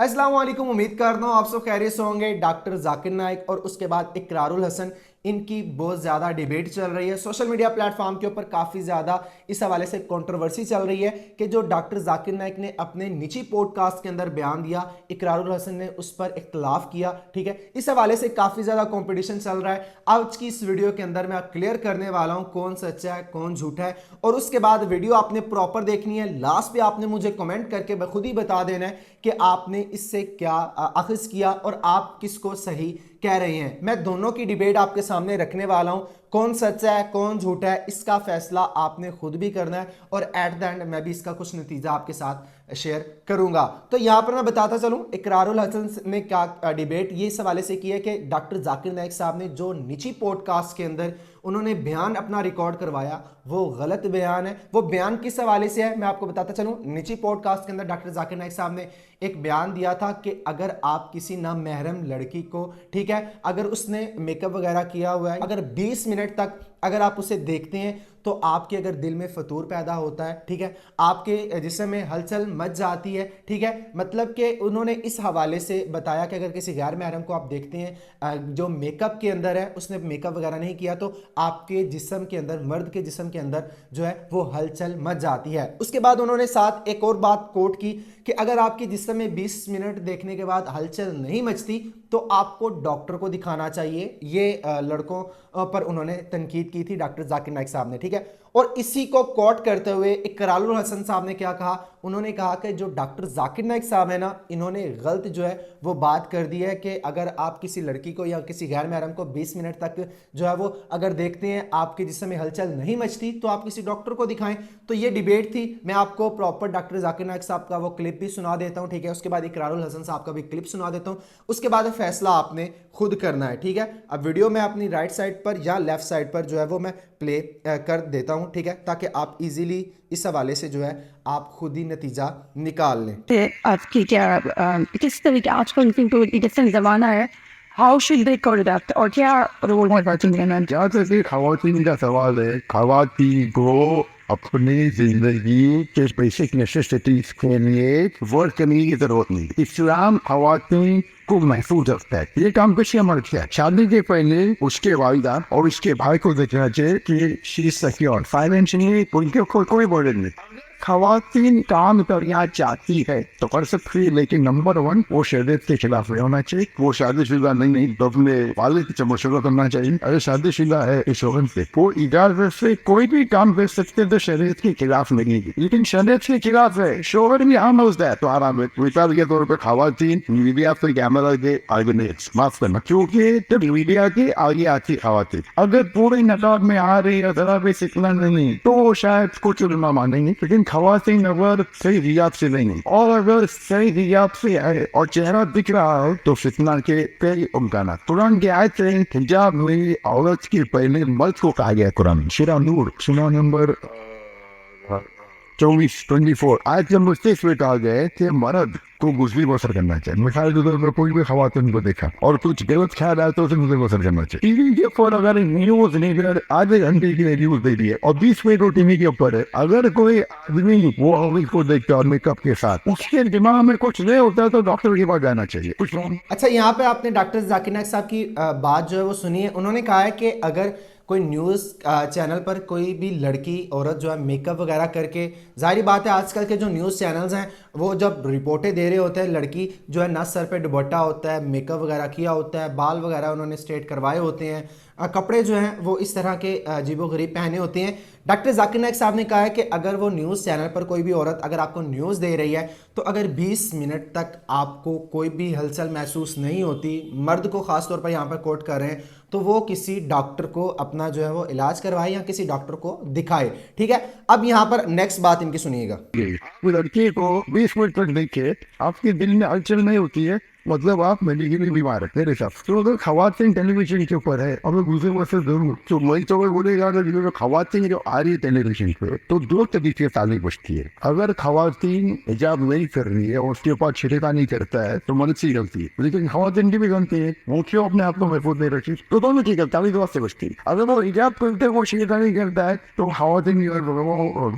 अस्सलाम वालेकुम। उम्मीद करता हूँ आप सब खैरियत से होंगे। डॉक्टर जाकिर नाइक और उसके बाद इकरारुल हसन, इनकी बहुत ज़्यादा डिबेट चल रही है सोशल मीडिया प्लेटफॉर्म के ऊपर। काफ़ी ज़्यादा इस हवाले से कंट्रोवर्सी चल रही है कि जो डॉक्टर जाकिर नाइक ने अपने निजी पॉडकास्ट के अंदर बयान दिया, इकरारुल हसन ने उस पर इख्तलाफ किया। ठीक है, इस हवाले से काफ़ी ज़्यादा कंपटीशन चल रहा है। आज की इस वीडियो के अंदर मैं क्लियर करने वाला हूँ कौन सच्चा है कौन झूठा है, और उसके बाद वीडियो आपने प्रॉपर देखनी है। लास्ट पे आपने मुझे कमेंट करके खुद ही बता देना है कि आपने इससे क्या अखज़ किया और आप किसको सही कह रहे हैं। मैं दोनों की डिबेट आपके सामने रखने वाला हूं। कौन सच्चा है कौन झूठा है इसका फैसला आपने खुद भी करना है, और एट द एंड मैं भी इसका कुछ नतीजा आपके साथ शेयर करूंगा। तो यहां पर मैं बताता चलूं इकरारुल हसन ने क्या डिबेट ये इस हवाले से की है कि डॉक्टर जाकिर नाइक साहब ने जो निजी पॉडकास्ट के अंदर उन्होंने बयान अपना रिकॉर्ड करवाया वो गलत बयान है। वो बयान किस हवाले से है मैं आपको बताता चलूं। निजी पॉडकास्ट के अंदर डॉक्टर जाकिर नाइक साहब ने एक बयान दिया था कि अगर आप किसी नामहरम लड़की को, ठीक है, अगर उसने मेकअप वगैरह किया हुआ है, अगर 20 मिनट तक अगर आप उसे देखते हैं तो आपके अगर दिल में फतूर पैदा होता है, ठीक है, आपके जिस्म में हलचल मच जाती है। ठीक है, मतलब कि उन्होंने इस हवाले से बताया कि अगर किसी गैर महरम को आप देखते हैं जो मेकअप के अंदर है, उसने मेकअप वगैरह नहीं किया, तो आपके जिस्म के अंदर, मर्द के जिस्म के अंदर जो है वो हलचल मच जाती है। उसके बाद उन्होंने साथ एक और बात कोट की कि अगर आपके जिस्म में 20 मिनट देखने के बाद हलचल नहीं मचती तो आपको डॉक्टर को दिखाना चाहिए। ये लड़कों पर उन्होंने तनकीद की थी डॉक्टर जाकिर नाइक साहब ने। ठीक है, और इसी को कोट करते हुए इकरारुल हसन साहब ने क्या कहा, उन्होंने कहा कि जो डॉक्टर जाकिर नाइक साहब है ना, इन्होंने गलत जो है वो बात कर दी है कि अगर आप किसी लड़की को या किसी गैर महरम को 20 मिनट तक जो है वो अगर देखते हैं आपके जिस्म में हलचल नहीं मचती तो आप किसी डॉक्टर को दिखाएं। तो ये डिबेट थी। मैं आपको प्रॉपर डॉक्टर जाकिर नाइक साहब का वो क्लिप भी सुना देता हूं, ठीक है, उसके बाद इकरारुल हसन साहब का भी क्लिप सुना देता हूं, उसके बाद फैसला आपने खुद करना है। ठीक है, अब वीडियो में अपनी राइट साइड पर या लेफ्ट साइड पर जो है वो मैं प्ले कर देता हूं, ठीक है, ताकि आप इजीली इस हवाले से जो है आप खुद ही नतीजा निकाल लें। आपकी क्या किस तरीके आजकल तो डिजिटल ज़माना है, हाउ शुड दे कंडक्ट और क्या रोल है बच्चों में? जहाँ तक ये खवातीन का सवाल है, खवातीन को अपनी जिंदगी के बेसिक नेसेसिटीज के लिए वर्क करने की जरूरत नहीं। इस्लाम खवातीन को महफूज रखता है। ये काम किसी मर्द किया। शादी के पहले उसके वालिदा और उसके भाई को देखना चाहिए कि शी इज सिक्योर फाइनेंशियली, उनके कोई बर्डन नहीं। खवातीन काम करना चाहती है तो कर सकती है, लेकिन नंबर 1 वो शरीयत के खिलाफ नहीं होना चाहिए। वो शादीशुदा नहीं तो अपने वालिद से मशवरा करना चाहिए। अगर शादीशुदा है इस शोहर से वो इजाजत से कोई भी काम कर सकते तो शरीयत के खिलाफ नहीं है, लेकिन शरीयत के खिलाफ है शोहर भी हम होता है तो आराम है। मिसाल के तौर पर खवातीन मीडिया पर कैमरा के आगे नहीं, माफ करना, क्योंकि जब मीडिया के आगे आती खवातीन अगर पूरे नकाब में आ रही है जरा भी सिखना नहीं तो शायद कुछ उलमा मानेंगे, लेकिन खवातीन अगर सही हिजाब से नहीं और अगर सही हिजाब से है और चेहरा दिख रहा हो तो फितना के कई इम्कान। कुरान की आयत है हिजाब में औरत के पहले मर्द को कहा गया। कुरान सूरह नूर सूरह नंबर 24 आयत नंबर 6 में कहा गया है कि मर्द को गुस्ली बसर करना चाहिए। मिसाल के तौर पर कोई भी खवातीन को देखा और कुछ गलत ख्याल आया तो उसे गुस्ली बसर करना चाहिए। टीवी के ऊपर अगर न्यूज नहीं, अगर आधे घंटे की न्यूज दे दी है और 20 मिनट वो टीवी के ऊपर है, अगर कोई आदमी वो औरत को देखता और मेकअप के साथ उसके दिमाग में कुछ नहीं होता तो डॉक्टर के पास जाना चाहिए। कुछ अच्छा, यहाँ पे आपने डॉक्टर जाकिर नाइक साहब की बात जो है वो सुनी है। उन्होंने कहा है कि अगर कोई न्यूज़ चैनल पर कोई भी लड़की औरत जो है मेकअप वगैरह करके, जाहिर बात है आजकल के जो न्यूज़ चैनल्स हैं वो जब रिपोर्टें दे रहे होते हैं, लड़की जो है ना सर पे दुपट्टा होता है, मेकअप वगैरह किया होता है, बाल वगैरह उन्होंने स्ट्रेट करवाए होते हैं, कपड़े जो हैं वो इस तरह के अजीबोगरीब पहने होते हैं। डॉक्टर जाकिर नाइक साहब ने कहा है कि अगर वो न्यूज़ चैनल पर कोई भी औरत अगर आपको न्यूज़ दे रही है तो अगर 20 मिनट तक आपको कोई भी हलचल महसूस नहीं होती, मर्द को ख़ास तौर पर यहाँ पर कोट कर रहे हैं, तो वो किसी डॉक्टर को अपना जो है वो इलाज करवाए या किसी डॉक्टर को दिखाए। ठीक है, अब यहाँ पर नेक्स्ट बात इनकी सुनिएगा। लड़की को 20 मिनट तक देखे आपके दिल में हलचल नहीं होती है मतलब आप मेडिकली बीमार है मेरे हिसाब से। तो अगर खवातीन टेलीविजन के ऊपर है और दूसरे वर्ष जरूर तो वही तो बोलेगा अगर खवातीन जो आ रही है टेलीविजन पे तो दो तरीके से ताली बचती है। अगर खवातीन हिजाब नहीं कर रही है और उसके ऊपर छिड़का नहीं करता है तो मर्द की गलती है, लेकिन खवातीन की भी गलती है, वो क्यों अपने आप को महफूज नहीं रखी, तो दोनों की गलती दो से बचती है। अगर वो हिजाब करते वो छिड़का नहीं करता है तो खवातीन की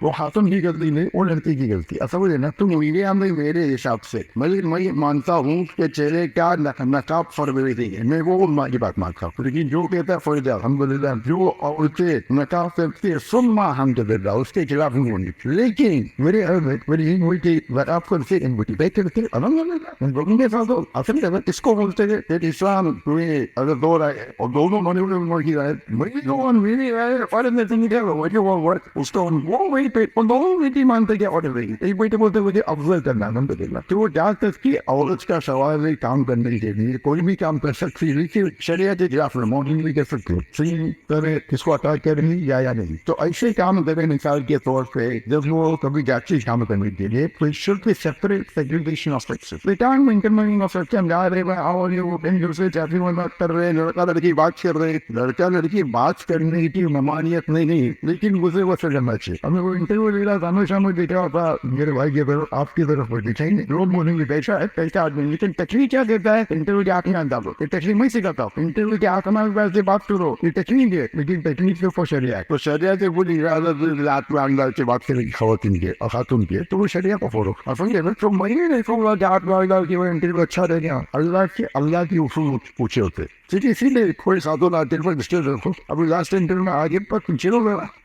वो खातून की गलती नहीं, वो लड़की की गलती। ऐसा बोले ना तो मेरे हिसाब से मैं मानता हूँ कि चेहरे क्या नकाब फॉर्मेलिटी है, मैं वो माँ की बात मानता हूँ। लेकिन जो कहता है फौजा अल्हम्दुलिल्लाह जो औरतें नकाब करती है सुन्ना अल्हम्दुलिल्लाह उसके खिलाफ नहीं होनी। लेकिन मेरे मेरी वही कि नकाब करते इनविटी बैठ करते अल्हम्दुलिल्लाह उन लोगों के साथ असल में इसको बोलते हैं कि इस्लाम में अगर दो राय और दोनों मौलवी की राय मेरी राय फर्ज नहीं है वो वर्क उसको वो वही पे उन दोनों नहीं मानते कि ऑर्डर नहीं। एक बेटे बोलते मुझे अफजल करना अल्हम्दुलिल्लाह। तो वो जहाँ तक कि औरत का सवाल है काम करने के लिए कोई भी काम कर सकती है, लेकिन शरीयत के खिलाफ मॉडलिंग भी कर सकते सही करे किसको अटैक करनी या नहीं। तो ऐसे काम करें मिसाल के तौर पे जब वो कभी जाती काम करने के लिए तो should be separate segregation of sexes. Retirement intermingling of sex हम जा रहे हैं और ये वो दूसरे जाति में बात कर रहे हैं, लड़का लड़की बात कर रहे हैं, लड़का लड़की बात करने की ममानियत नहीं, लेकिन मुझे वो करना चाहिए। हमें वो इंटरव्यू ले रहा था हमेशा में देखा था मेरे भाई के तरफ आपकी तरफ दिखाएंगे लोग बोलेंगे पैसा है पैसा आदमी, लेकिन तकलीफ क्या कहता है इंटरव्यू के आंखें ना डालो, ये तकलीफ मैं सिखाता हूँ इंटरव्यू के आंख में से बात करो, ये तकलीफ है लेकिन तकलीफ के ऊपर शरिया है। तो शरिया से बोली रात में अंदर से बात करेंगे खवातीन के और खातून के तो वो शरिया को फॉलो और समझे तो मैं नहीं कहूँगा कि आठ बार की वो इंटरव्यू अच्छा रह गया। अल्लाह की उसूल पूछे होते ठीक है, इसीलिए कोई साधु ना पर डिस्टर्ब रखो। अभी लास्ट इंटरव्यू में आगे पर पीछे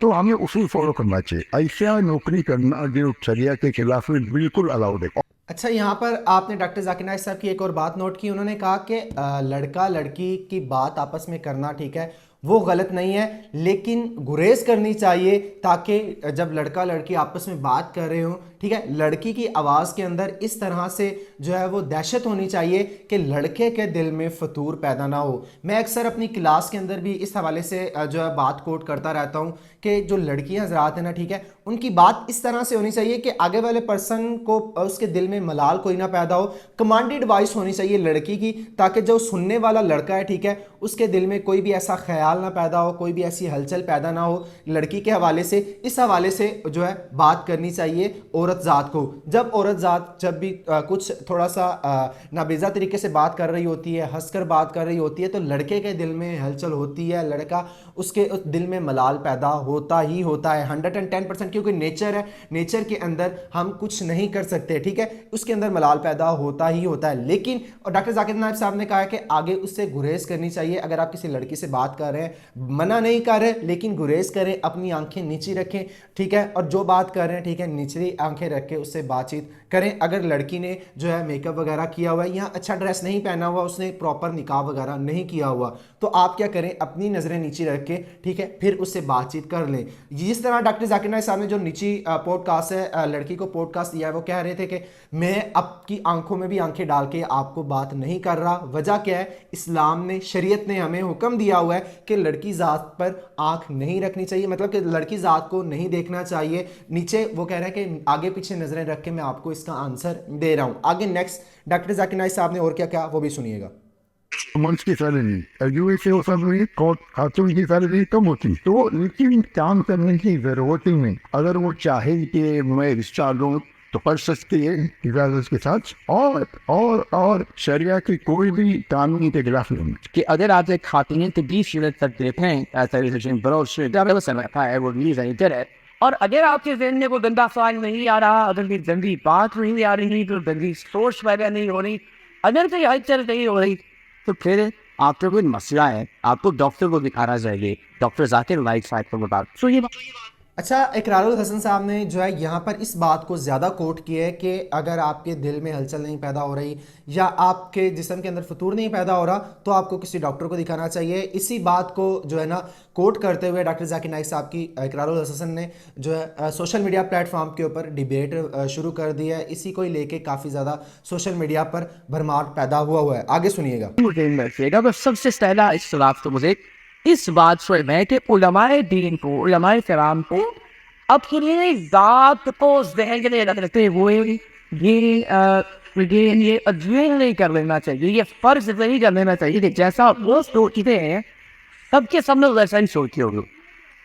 तो हमें उसूल फॉलो करना चाहिए। ऐसा नौकरी करना जो शरिया के खिलाफ बिल्कुल अलाउड है। अच्छा, यहाँ पर आपने डॉक्टर जाकिर नाइक साहब की एक और बात नोट की, उन्होंने कहा कि लड़का लड़की की बात आपस में करना ठीक है वो गलत नहीं है, लेकिन गुरेज करनी चाहिए ताकि जब लड़का लड़की आपस में बात कर रहे हो ठीक है लड़की की आवाज़ के अंदर इस तरह से जो है वो दहशत होनी चाहिए कि लड़के के दिल में फतूर पैदा ना हो। मैं अक्सर अपनी क्लास के अंदर भी इस हवाले से जो है बात कोट करता रहता हूँ कि जो लड़कियां हजरात हैं ना ठीक है उनकी बात इस तरह से होनी चाहिए कि आगे वाले पर्सन को उसके दिल में मलाल कोई ना पैदा हो। कमांडेड वॉइस होनी चाहिए लड़की की ताकि जो सुनने वाला लड़का है ठीक है उसके दिल में कोई भी ऐसा ख्याल ना पैदा हो, कोई भी ऐसी हलचल पैदा ना हो लड़की के हवाले से। इस हवाले से जो है बात करनी चाहिए औरत ज़ात को। जब औरत ज़ात जब भी कुछ थोड़ा सा नाबेजा तरीके से बात कर रही होती है, हंसकर बात कर रही होती है तो लड़के के दिल में हलचल होती है, लड़का उसके दिल में मलाल पैदा होता ही होता है 110%, क्योंकि नेचर है, नेचर के अंदर हम कुछ नहीं कर सकते ठीक है, उसके अंदर मलाल पैदा होता ही होता है। लेकिन और डॉक्टर जाकिर नाइक साहब ने कहा कि आगे उससे गुरेज करनी चाहिए। अगर आप किसी लड़की से बात कर रहे हैं, मना नहीं कर रहे लेकिन गुरेज करें, अपनी आंखें नीची रखें ठीक है, और जो बात कर रहे हैं ठीक है निचली आंखें रख के उससे बातचीत करें। अगर लड़की ने जो है मेकअप वगैरह किया हुआ है या अच्छा ड्रेस नहीं पहना हुआ, उसने प्रॉपर निकाब वगैरह नहीं किया हुआ, तो आप क्या करें अपनी नज़रें नीची रख के ठीक है फिर उससे बातचीत कर लें। जिस तरह डॉक्टर जाकिर नाइक साहब ने जो नीची पॉडकास्ट है लड़की को पॉडकास्ट दिया है वो कह रहे थे कि मैं आपकी आंखों में भी आंखें डाल के आपको बात नहीं कर रहा। वजह क्या है, इस्लाम ने शरीयत ने हमें हुक्म दिया हुआ है कि लड़की ज़ात पर आंख नहीं रखनी चाहिए, मतलब कि लड़की ज़ात को नहीं देखना चाहिए नीचे। वो कह रहे हैं कि आगे पीछे नज़रें रख के मैं आपको इसका आंसर दे रहा हूँ। आगे नेक्स्ट डॉक्टर जाकिर नाइक साहब ने और क्या क्या वो भी सुनिएगा। मंच की सैलरी यूएसए और सब में खातून की सैलरी कम होती तो लेकिन काम करने की जरूरत ही नहीं। अगर वो चाहे कि मैं रिश्ता लूँ तो कर सकती है इजाजत के साथ, और शरिया की कोई भी कानून के खिलाफ नहीं कि अगर आप एक खातून तो 20 यूनिट तक देते हैं और अगर आपके ज़हन में कोई गंदा ख्याल नहीं आ रहा, अगर कोई गंदी बात नहीं आ रही, तो गंदी सोच पैदा नहीं हो रही, अगर कोई हलचल नहीं हो रही, तो फिर आपका कोई मसला है, आपको डॉक्टर को दिखाना चाहिए। डॉक्टर जाकिर नाइक साहब को बता तो ये अच्छा, इकरारुल हसन साहब ने जो है यहाँ पर इस बात को ज़्यादा कोट किया है कि अगर आपके दिल में हलचल नहीं पैदा हो रही या आपके जिस्म के अंदर फतूर नहीं पैदा हो रहा तो आपको किसी डॉक्टर को दिखाना चाहिए। इसी बात को जो है ना कोट करते हुए डॉक्टर जाकिर नाइक साहब की इकरारुल हसन ने जो है सोशल मीडिया प्लेटफॉर्म के ऊपर डिबेट शुरू कर दी है। इसी को लेके काफ़ी ज़्यादा सोशल मीडिया पर भरमार पैदा हुआ है। आगे सुनिएगा। बस सबसे पहला इख्तिलाफ तो मुझे इस बात से है कि उलमाए दीन को, उलमाए किराम को अपनी ज़ात को ज़हन में रखते हुए ये یہ اجویل نہیں کر لینا چاہیے, یہ فرض نہیں کر لینا چاہیے کہ جیسا وہ سوچتے ہیں سب کے سب نے ویسا ہی سوچتے ہوگے.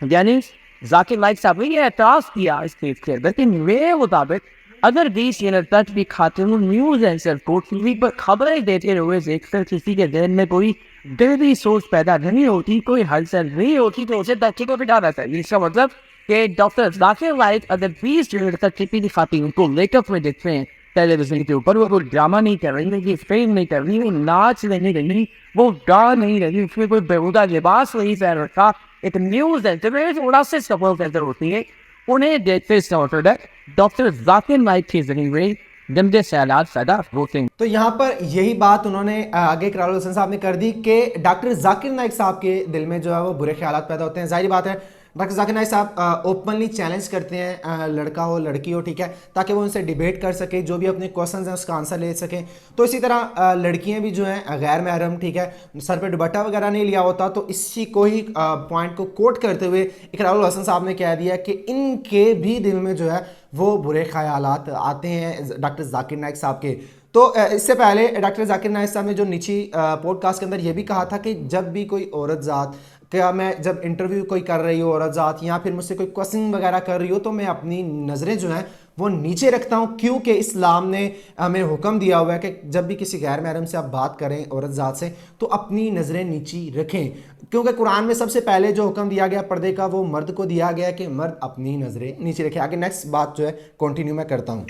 یعنی ذاکر نائک صاحب نے یہ اعتراض کیا اس کیس کے اندر کہ میرے مطابق اگر 20 سال تک بھی خاتون نیوز اینکر کو ٹی وی پر خبریں دیتے ہوئے دیکھ کر کسی کے ذہن میں کوئی دلی سوچ پیدا نہیں ہوتی, کوئی ہلچل نہیں ہوتی, تو اسے بچے کو بٹھانا چاہیے. اس کا مطلب کہ ڈاکٹر ذاکر نائک اگر 20 سال تک کسی بھی خاتون کو میک اپ میں دیکھتے ہیں ٹیلی ویژن کے اوپر, وہ کوئی ڈرامہ نہیں کر رہی, وہ فلم نہیں کر رہی, وہ ناچ نہیں رہی, وہ گا نہیں رہی, اس میں کوئی بیہودہ لباس نہیں پہن رکھا, ایک نیوز اینکر تھوڑا سے سپورٹ اینکر ہوتی ہے, انہیں دیکھتے اس کا مطلب ہے ڈاکٹر ذاکر نائک کے ذریعے گندے خیالات پیدا ہوتے ہیں. تو یہاں پر یہی بات انہوں نے آگے اقرار الحسن صاحب نے کر دی کہ ڈاکٹر ذاکر نائک صاحب کے دل میں جو ہے وہ برے خیالات پیدا ہوتے ہیں. ظاہری بات ہے ڈاکٹر ذاکر نائک صاحب اوپنلی چیلنج کرتے ہیں لڑکا ہو لڑکی ہو, ٹھیک ہے, تاکہ وہ ان سے ڈیبیٹ کر سکے, جو بھی اپنے کوشچنز ہیں اس کا آنسر لے سکیں. تو اسی طرح لڑکیاں بھی جو ہیں غیر محرم, ٹھیک ہے, سر پہ دوپٹہ وغیرہ نہیں لیا ہوتا, تو اسی کو ہی پوائنٹ کو کوٹ کرتے ہوئے اقرار الحسن صاحب نے کہہ دیا کہ ان کے بھی دل میں جو ہے وہ برے خیالات آتے ہیں ڈاکٹر ذاکر نائک صاحب کے. تو اس سے پہلے ڈاکٹر ذاکر نائک صاحب نے جو نیچی پوڈ کاسٹ کے اندر یہ بھی کہا تھا کہ جب بھی کوئی عورت ذات, کیا میں جب انٹرویو کوئی کر رہی ہوں عورت ذات یا پھر مجھ سے کوئی کوسچن وغیرہ کر رہی ہو, تو میں اپنی نظریں جو ہیں وہ نیچے رکھتا ہوں, کیونکہ اسلام نے ہمیں حکم دیا ہوا ہے کہ جب بھی کسی غیر محرم سے آپ بات کریں عورت ذات سے تو اپنی نظریں نیچی رکھیں, کیونکہ قرآن میں سب سے پہلے جو حکم دیا گیا پردے کا وہ مرد کو دیا گیا کہ مرد اپنی نظریں نیچے رکھے. آگے نیکسٹ بات جو ہے کنٹینیو میں کرتا ہوں.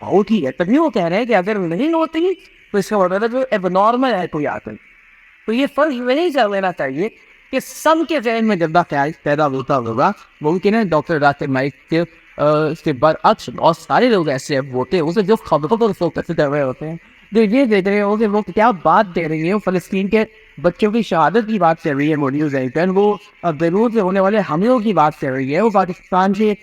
ہوتی ہے تبھی وہ کہہ رہے ہیں کہ اگر نہیں ہوتی تو اس کا مطلب ہے جو ایب نارمل ہے کوئی آدمی. تو یہ فرض نہیں کر لینا چاہیے کہ سب کے ذہن میں گندا خیال پیدا ہوتا ہوگا. ممکن ہے ڈاکٹر ذاکر نائک کے اس کے برعکس اور سارے لوگ ایسے ہوتے ہیں اسے جو خبروں پر فوکس کر رہے ہوتے ہیں, جو یہ دیکھ رہے ہو کہ وہ کیا بات دے رہی ہے, فلسطین کے بچوں کی شہادت کی بات کر رہی ہے وہ نیوز اینکر, وہ بیروت سے ہونے والے حملوں کی بات کر رہی ہے, وہ پاکستان کے.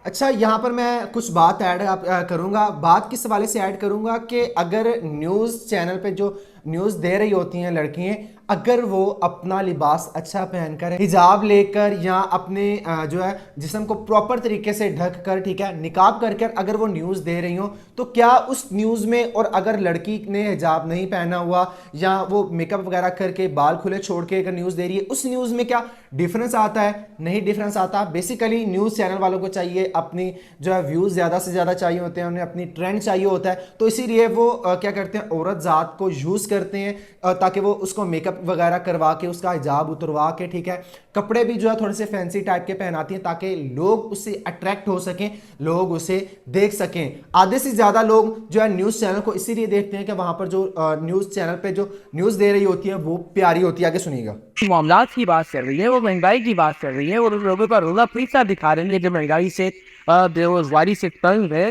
اچھا یہاں پر میں کچھ بات ایڈ کروں گا. بات کس حوالے سے ایڈ کروں گا کہ اگر نیوز چینل پہ جو نیوز دے رہی ہوتی ہیں لڑکیاں, اگر وہ اپنا لباس اچھا پہن کر حجاب لے کر یا اپنے جو ہے جسم کو پراپر طریقے سے ڈھک کر, ٹھیک ہے, نقاب کر کر اگر وہ نیوز دے رہی ہوں, تو کیا اس نیوز میں, اور اگر لڑکی نے حجاب نہیں پہنا ہوا یا وہ میک اپ وغیرہ کر کے بال کھلے چھوڑ کے اگر نیوز دے رہی ہے, اس نیوز میں کیا ڈیفرنس آتا ہے؟ نہیں ڈیفرنس آتا. بیسیکلی نیوز چینل والوں کو چاہیے اپنی جو ہے ویوز زیادہ سے زیادہ چاہیے ہوتے ہیں, انہیں اپنی ٹرینڈ چاہیے ہوتا ہے, تو اسی لیے وہ کیا کرتے ہیں عورت ذات کو یوز کرتے ہیں تاکہ وہ اس کو میک اپ وغیرہ کروا کے اس کا حجاب اتروا کے, ٹھیک ہے, کپڑے بھی جو ہے تھوڑے سے فینسی ٹائپ کے پہناتی ہیں تاکہ لوگ اس سے اٹریکٹ ہو سکیں, لوگ اسے دیکھ سکیں. آدھے سے زیادہ لوگ جو ہے نیوز چینل کو اسی لیے دیکھتے ہیں کہ وہاں پر جو نیوز چینل پہ جو نیوز دے رہی ہوتی ہے وہ پیاری ہوتی ہے. آگے سنیے گا. معاملات کی بات کر رہی ہے, وہ مہنگائی کی بات کر رہی ہے, اور لوگوں کا روزہ پیسہ دکھا رہے ہیں جو مہنگائی سے بے روزگاری سے تنگ ہے.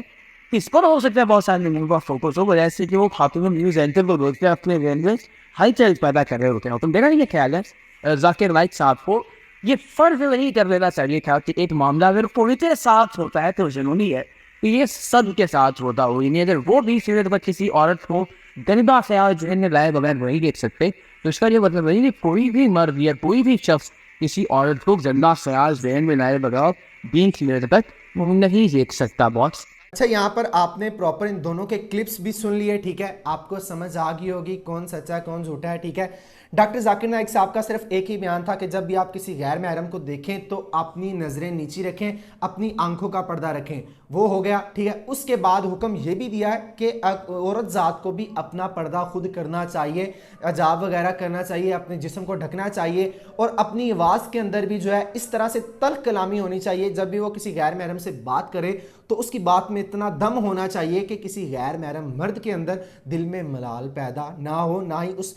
اس پر ہو سکتا ہے بہت سارے لوگوں کا فوکس ہو, جیسے کہ وہ خاتون نیوز اینکر کو روزتے اپنے ذہن میں ہائی چیل پیدا کر رہے ہوتے ہیں. تو میرا یہ خیال ہے ذاکر نائک صاحب کو یہ فرض نہیں کر لینا چاہیے تھا کہ ایک معاملہ اگر کوئی کے ساتھ ہوتا ہے تو ضروری ہے کہ یہ سب کے ساتھ ہوتا ہو. یعنی اگر وہ بھی صرف کسی عورت کو گندا خیال ذہن میں لائے بغیر نہیں دیکھ سکتے, تو اس کا یہ مطلب نہیں کہ کوئی بھی مرد یا کوئی بھی شخص کسی عورت کو گندا خیال ذہن میں لائے بغیر دیکھ لینے تک وہ نہیں دیکھ سکتا. باکس اچھا یہاں پر آپ نے پراپر ان دونوں کے کلپس بھی سن لیے, ٹھیک ہے, آپ کو سمجھ آ گئی ہوگی کون سچا ہے کون جھوٹا ہے, ٹھیک ہے. ڈاکٹر ذاکر نائک صاحب کا صرف ایک ہی بیان تھا کہ جب بھی آپ کسی غیر محرم کو دیکھیں تو اپنی نظریں نیچی رکھیں, اپنی آنکھوں کا پردہ رکھیں, وہ ہو گیا, ٹھیک ہے. اس کے بعد حکم یہ بھی دیا ہے کہ عورت ذات کو بھی اپنا پردہ خود کرنا چاہیے, حجاب وغیرہ کرنا چاہیے, اپنے جسم کو ڈھکنا چاہیے, اور اپنی آواز کے اندر بھی جو ہے اس طرح سے تلخ کلامی ہونی چاہیے. جب بھی وہ کسی غیر محرم سے بات کرے تو اس کی بات میں اتنا دم ہونا چاہیے کہ کسی غیر محرم مرد کے اندر دل میں ملال پیدا نہ ہو, نہ ہی اس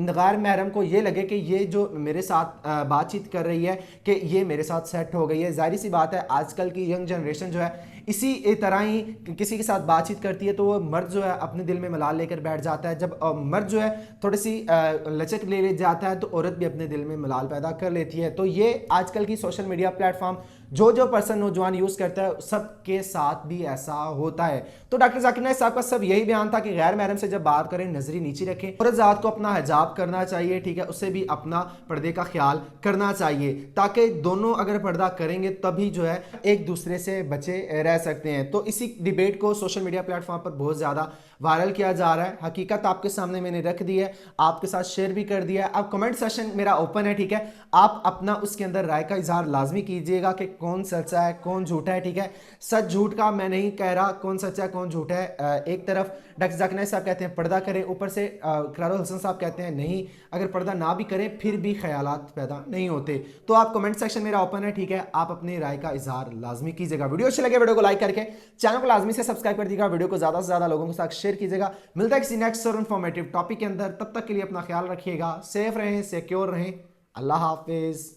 غیر محرم کو یہ لگے کہ یہ جو میرے ساتھ بات چیت کر رہی ہے کہ یہ میرے ساتھ سیٹ ہو گئی ہے. ظاہری سی بات ہے آج کل کی ینگ جنریشن جو ہے اسی طرح ہی کسی کے ساتھ بات چیت کرتی ہے تو وہ مرد جو ہے اپنے دل میں ملال لے کر بیٹھ جاتا ہے. جب مرد جو ہے تھوڑی سی لچک لے جاتا ہے تو عورت بھی اپنے دل میں ملال پیدا کر لیتی ہے. تو یہ آج کل کی سوشل میڈیا پلیٹ فارم جو پرسن نوجوان یوز کرتا ہے سب کے ساتھ بھی ایسا ہوتا ہے. تو ڈاکٹر ذاکر نائک صاحب کا سب یہی بیان تھا کہ غیر محرم سے جب بات کریں نظری نیچی رکھیں, عورت ذات کو اپنا حجاب کرنا چاہیے, ٹھیک ہے, اسے بھی اپنا پردے کا خیال کرنا چاہیے تاکہ دونوں اگر پردہ کریں گے تبھی جو ہے ایک دوسرے سے بچے رہ سکتے ہیں. تو اسی ڈیبیٹ کو سوشل میڈیا پلیٹ فارم پر بہت زیادہ وائرل کیا جا رہا ہے. حقیقت آپ کے سامنے میں نے رکھ دی ہے, آپ کے ساتھ شیئر بھی کر دیا ہے. اب کمنٹ سیشن میرا اوپن ہے, ٹھیک ہے, آپ اپنا اس کے اندر رائے کا اظہار لازمی کیجئے گا کہ کون سچا ہے کون جھوٹا ہے, ٹھیک ہے. سچ جھوٹ کا میں نہیں کہہ رہا کون سچا ہے کون جھوٹا ہے. ایک طرف ڈاکٹر ذاکر نائک صاحب کہتے ہیں پردہ کریں, اوپر سے اقرار الحسن صاحب کہتے ہیں نہیں, اگر پردہ نہ بھی کریں پھر بھی خیالات پیدا نہیں ہوتے. تو آپ کمنٹ سیکشن میرا اوپن ہے, ٹھیک ہے, آپ اپنی رائے کا اظہار لازمی کیجئے گا. ویڈیو اچھی لگے ویڈیو کو لائک کر کے چینل کو لازمی سے سبسکرائب کر دیجیے گا, ویڈیو کو زیادہ سے زیادہ لوگوں کے ساتھ شیئر کیجئے گا. ملتا ہے کسی نیکسٹ اور انفارمیٹو ٹاپک کے اندر, تب تک کے لیے اپنا خیال رکھیے گا, سیف رہیں, سیکیور رہیں. اللہ حافظ.